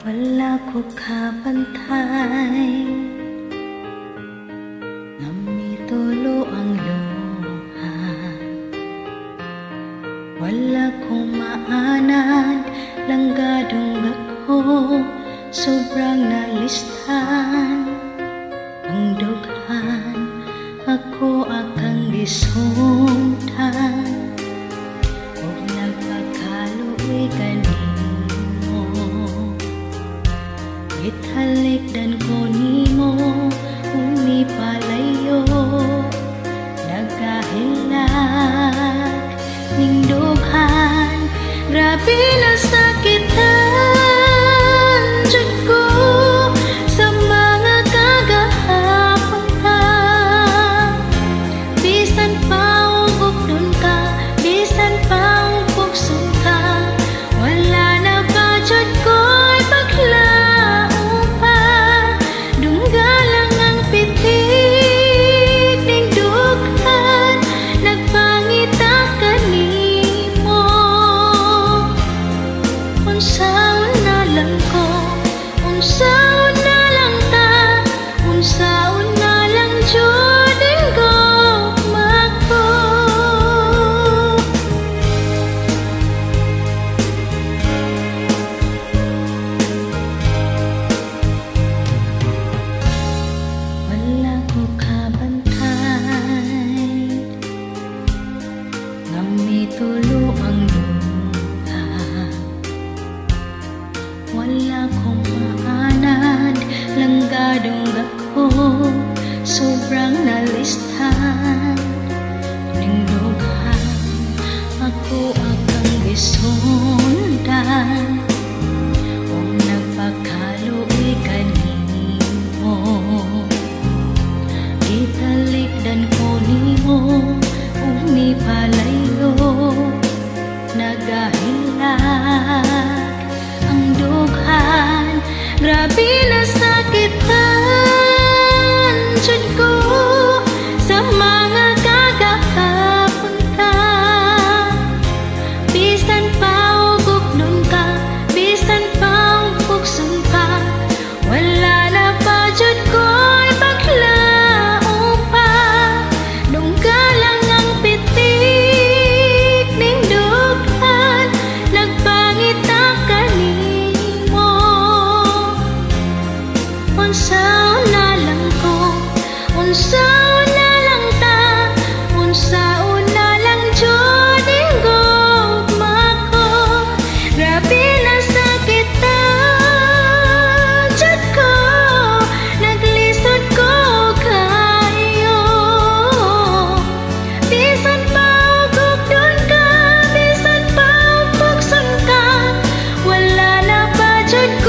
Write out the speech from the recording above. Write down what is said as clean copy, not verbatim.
Wala ko kabantay, namitulo ang luha. Wala kong maanan, langgadong ako, sobrang nalistan. Ang dughan, ako akang gisundan. Huwag nagpagkaluoy kanimo, italikdan ko nimo, uni palayo. Nagkahilag ning dughan, grabe na sakitan jud ko sa mga kagahapon ka. Bisan pa ugok ka, bisan pa ugoksun ka, wala na ba jud ko'y paglaong pa. Dungga lang ang pitik ning dughan, nagpangita kanimo. Unsaon na lang ko, unsaon na lang ta, unsaon na lang jud ang gugma ko. Wala ko kabantay, namitulo ang luha. Wala kong maanan, langgadong ako, sobrang nalistan. Ning dughan, ako akang gisundan. Kung nagpakaluoy kanimo, italikdan ko nimo, uni palayo. Nagahilag ang dughan, grabe na sakitan jud ko sa mga kagahapon ka. Bisan pa ugok ka, bisan pa ugoksun ka, wala na pa jud ko'y paglaong pa. Dungga lang ang pitik ning dughan, nagpangita kanimo. Unsaon na lang ko, unsaon na lang ta, unsaon na lang jud ang gugma ko. Grabe na sakitan jud ko, naglisod ko kayo. Bisan pa ugok ka, bisan pa ugoksun ka, wala na pa jud ko